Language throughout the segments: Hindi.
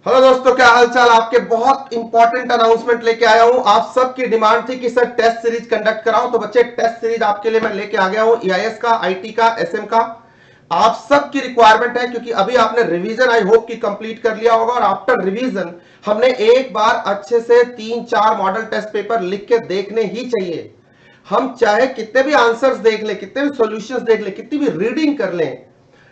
हेलो दोस्तों, क्या हालचाल। आपके बहुत इंपॉर्टेंट अनाउंसमेंट लेके आया हूं। आप सबकी डिमांड थी कि सर टेस्ट सीरीज कंडक्ट कराओ, तो बच्चे टेस्ट सीरीज आपके लिए मैं लेके आ गया हूं। ईआईएस का, आईटी का, एसएम का आप सबकी रिक्वायरमेंट है, क्योंकि अभी आपने रिवीजन आई होप कि कंप्लीट कर लिया होगा, और आफ्टर रिवीजन हमने एक बार अच्छे से 3-4 मॉडल टेस्ट पेपर लिख के देखने ही चाहिए। हम चाहे कितने भी आंसर्स देख ले, कितने भी सॉल्यूशंस देख ले, कितनी भी रीडिंग कर लें,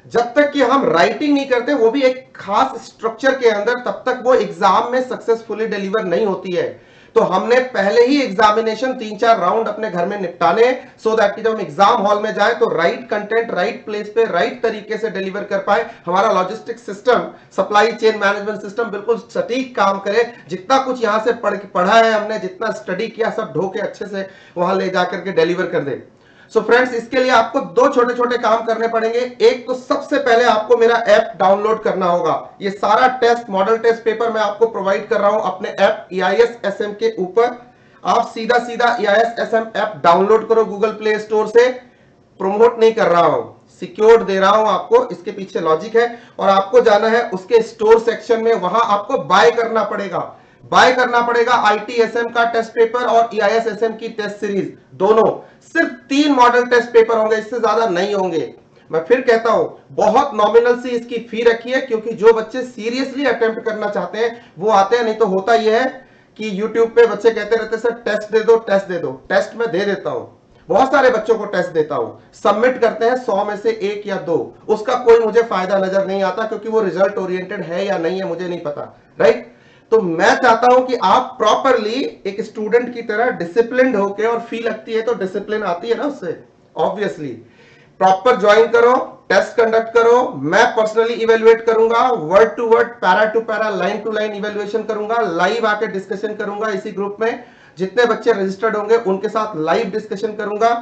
जब तक कि हम राइटिंग नहीं करते, वो भी एक खास स्ट्रक्चर के अंदर, तब तक वो एग्जाम में सक्सेसफुली डिलीवर नहीं होती है। तो हमने पहले ही एग्जामिनेशन 3-4 राउंड अपने घर में निपटाने, सो दैट कि जब हम एग्जाम हॉल में जाए तो राइट कंटेंट राइट प्लेस पे राइट तरीके से डिलीवर कर पाए, हमारा logistic system, supply chain management system बिल्कुल सटीक काम करे। जितना कुछ यहां से पढ़ा है हमने, जितना स्टडी किया, सब ढो के अच्छे से वहां ले जाकर के डिलीवर कर दे। सो फ्रेंड्स, इसके लिए आपको दो छोटे छोटे काम करने पड़ेंगे। एक तो सबसे पहले आपको मेरा ऐप डाउनलोड करना होगा। ये सारा टेस्ट, मॉडल टेस्ट पेपर मैं आपको प्रोवाइड कर रहा हूं अपने ऐप EIS-SM के ऊपर। आप सीधा सीधा EIS-SM ऐप डाउनलोड करो गूगल प्ले स्टोर से। प्रमोट नहीं कर रहा हूं, सिक्योर्ड दे रहा हूं आपको, इसके पीछे लॉजिक है। और आपको जाना है उसके स्टोर सेक्शन में, वहां आपको बाय करना पड़ेगा। बाय करना पड़ेगा IIT-SM का टेस्ट पेपर और EIS-SM की टेस्ट सीरीज दोनों। सिर्फ 3 मॉडल टेस्ट पेपर होंगे, इससे ज्यादा नहीं होंगे। मैं फिर कहता हूं, बहुत नॉमिनल सी इसकी फी रखी है, क्योंकि जो बच्चे सीरियसली अटेम्प्ट करना चाहते हैं वो आते हैं। नहीं तो होता यह है कि यूट्यूब पे बच्चे कहते रहते सर टेस्ट दे दो, टेस्ट दे दो। टेस्ट मैं दे देता हूं, बहुत सारे बच्चों को टेस्ट देता हूं, सबमिट करते हैं 100 में से 1 या 2, उसका कोई मुझे फायदा नजर नहीं आता, क्योंकि वो रिजल्ट ओरिएंटेड है या नहीं है मुझे नहीं पता, राइट। तो मैं चाहता हूं कि आप प्रॉपरली एक स्टूडेंट की तरह डिसिप्लिन्ड होके, और फी लगती है तो डिसिप्लिन आती है ना उससे, ऑब्वियसली। प्रॉपर ज्वाइन करो, टेस्ट कंडक्ट करो, मैं पर्सनली इवेलुएट करूंगा, word to word, para to para, line to line evaluation करूंगा, लाइव आके डिस्कशन करूंगा इसी ग्रुप में। जितने बच्चे रजिस्टर्ड होंगे उनके साथ लाइव डिस्कशन करूंगा।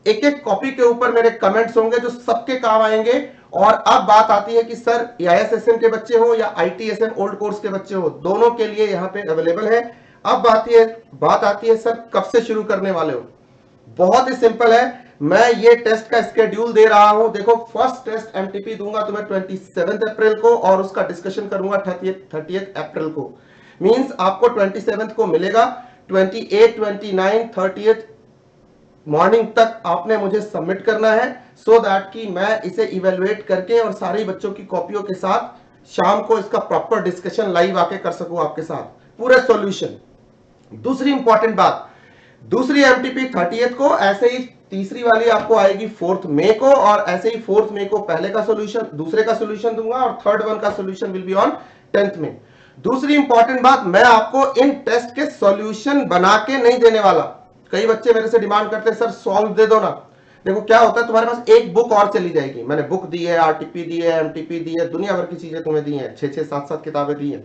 एक एक कॉपी के ऊपर मेरे कमेंट्स होंगे जो सबके काम आएंगे। और अब बात आती है कि सर EIS-SM के बच्चे हो या IIT-SM ओल्ड कोर्स के बच्चे हो, दोनों के लिए यहाँ पे अवेलेबल है। अब बात आती है सर कब से शुरू करने वाले हो। बहुत ही सिंपल है, मैं ये टेस्ट का स्केड्यूल दे रहा हूं। देखो, फर्स्ट टेस्ट MTP दूंगा तुम्हें 27 अप्रैल को, और उसका डिस्कशन करूंगा 30 अप्रैल को। मींस आपको 27 को मिलेगा। 28, 29, 30 मॉर्निंग तक आपने मुझे सबमिट करना है, सो दैट कि मैं इसे इवेलुएट करके और सारे बच्चों की कॉपियों के साथ शाम को इसका प्रॉपर डिस्कशन लाइव आके कर सकूं आपके साथ, पूरे सॉल्यूशन। दूसरी इंपॉर्टेंट बात, दूसरी MTP 30 को, ऐसे ही तीसरी वाली आपको आएगी 4 मई को, और ऐसे ही 4 मई को पहले का सॉल्यूशन, दूसरे का सॉल्यूशन दूंगा, और थर्ड वन का solution will be on 10th में। दूसरी इंपॉर्टेंट बात, मैं आपको इन टेस्ट के सॉल्यूशन बना के नहीं देने वाला। कई बच्चे मेरे से डिमांड करते हैं सर सॉल्व दे दो ना। देखो क्या होता है, तुम्हारे पास एक बुक और चली जाएगी। मैंने बुक दी है, RTP दी है, MTP दी है, दुनिया भर की चीजें तुम्हें दी हैं, 6-6, 7-7 किताबें दी हैं,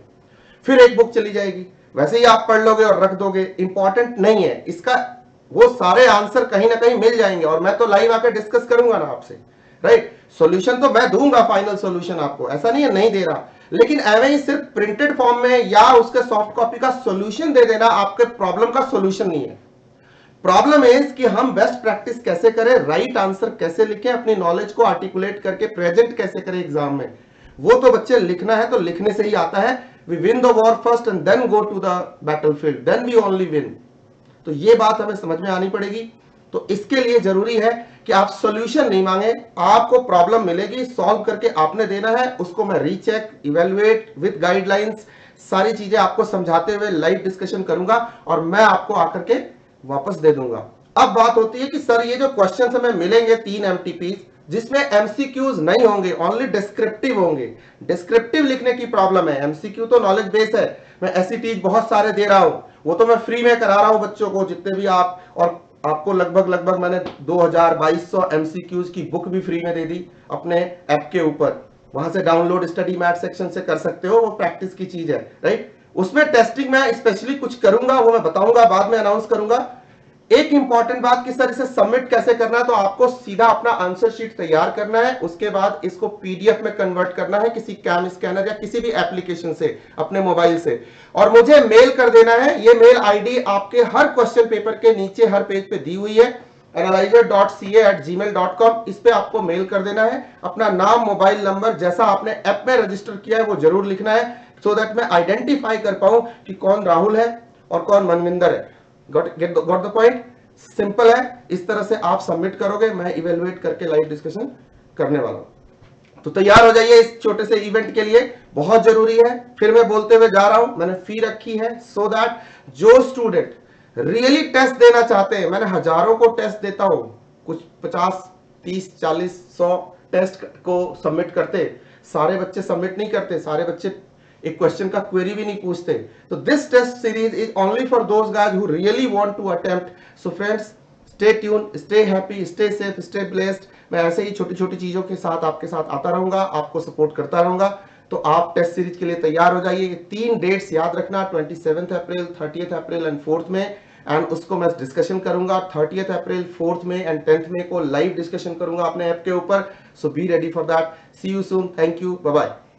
फिर एक बुक चली जाएगी। वैसे ही आप पढ़ लोगे और रख दोगे, इंपॉर्टेंट नहीं है इसका। वो सारे आंसर कहीं ना कहीं मिल जाएंगे, और मैं तो लाइव आकर डिस्कस करूंगा ना आपसे, राइट। सॉल्यूशन तो मैं दूंगा, फाइनल सॉल्यूशन आपको, ऐसा नहीं है नहीं दे रहा। लेकिन एवं ही सिर्फ प्रिंटेड फॉर्म में या उसके सॉफ्ट कॉपी का सॉल्यूशन दे देना आपके प्रॉब्लम का सॉल्यूशन नहीं है। प्रॉब्लम इज कि हम बेस्ट प्रैक्टिस कैसे करें, राइट आंसर कैसे लिखें, अपनी नॉलेज को आर्टिकुलेट करके प्रेजेंट कैसे करें एग्जाम में। वो तो बच्चे लिखना है तो लिखने से ही आता है। We win the war first and then go to the battlefield, then we only win. तो ये बात हमें समझ में आनी पड़ेगी। तो इसके लिए जरूरी है कि आप सॉल्यूशन नहीं मांगे, आपको प्रॉब्लम मिलेगी, सॉल्व करके आपने देना है, उसको मैं रीचेक, इवेलुएट विद गाइडलाइंस, सारी चीजें आपको समझाते हुए लाइव डिस्कशन करूंगा, और मैं आपको आकर के वापस दे दूंगा। अब बात होती है कि सर ये जो क्वेश्चन हमें मिलेंगे 3 MTP, जिसमें MCQs नहीं होंगे, ओनली डिस्क्रिप्टिव होंगे। डिस्क्रिप्टिव लिखने की प्रॉब्लम है, MCQ तो नॉलेज बेस है। मैं SET बहुत सारे दे रहा हूं, वो तो मैं फ्री में करा रहा हूं बच्चों को, जितने भी आप, और आपको लगभग मैंने 2200 MCQs की बुक भी फ्री में दे दी अपने ऐप के ऊपर। वहां से डाउनलोड स्टडी मैथ सेक्शन से कर सकते हो, वो प्रैक्टिस की चीज है, राइट। उसमें टेस्टिंग मैं स्पेशली कुछ करूंगा, वो मैं बताऊंगा, बाद में अनाउंस करूंगा। एक इंपॉर्टेंट बात कि सर इसे सबमिट कैसे करना है, तो आपको सीधा अपना आंसर शीट तैयार करना है, उसके बाद इसको PDF में कन्वर्ट करना है किसी कैम स्कैनर या किसी भी एप्लीकेशन से अपने मोबाइल से, और मुझे मेल कर देना है। ये मेल ID आपके हर क्वेश्चन पेपर के नीचे हर पेज पे दी हुई है। analyzer.ca@gmail.com, इस पे आपको मेल कर देना है। अपना नाम, मोबाइल नंबर जैसा आपने ऐप में रजिस्टर किया है वो जरूर लिखना है, सो दैट मैं आइडेंटिफाई कर पाऊं कि कौन राहुल है और कौन मनविंदर है। Got the point? सिंपल है। इस तरह से आप सबमिट करोगे, मैं इवेलुएट करके लाइव डिस्कशन करने वाला हूं। तो तैयार हो जाइए इस छोटे से इवेंट के लिए, बहुत जरूरी है। फिर मैं बोलते हुए जा रहा हूं, मैंने फी रखी है सो दैट जो स्टूडेंट रियली टेस्ट देना चाहते हैं, मैंने हजारों को टेस्ट देता हूं, कुछ 50 30 40 100 टेस्ट को सबमिट करते, सारे बच्चे सबमिट नहीं करते, सारे बच्चे एक क्वेश्चन का क्वेरी भी नहीं पूछते। तो this test series is only for those guys who really want to attempt. So friends, stay tune, stay happy, stay safe, stay blessed. मैं ऐसे ही छोटी छोटी चीजों के साथ आपके साथ आता रहूंगा, आपको सपोर्ट करता रहूंगा। तो आप टेस्ट सीरीज के लिए तैयार हो जाइए। 3 डेट्स याद रखना, 27 अप्रैल, 30 अप्रैल एंड 4 में, एंड उसको मैं डिस्कशन करूंगा 30 अप्रैल, 4 में एंड 10 में को लाइव डिस्कशन करूंगा अपने ऐप के ऊपर। So be ready for that. See you soon. Thank you. Bye bye.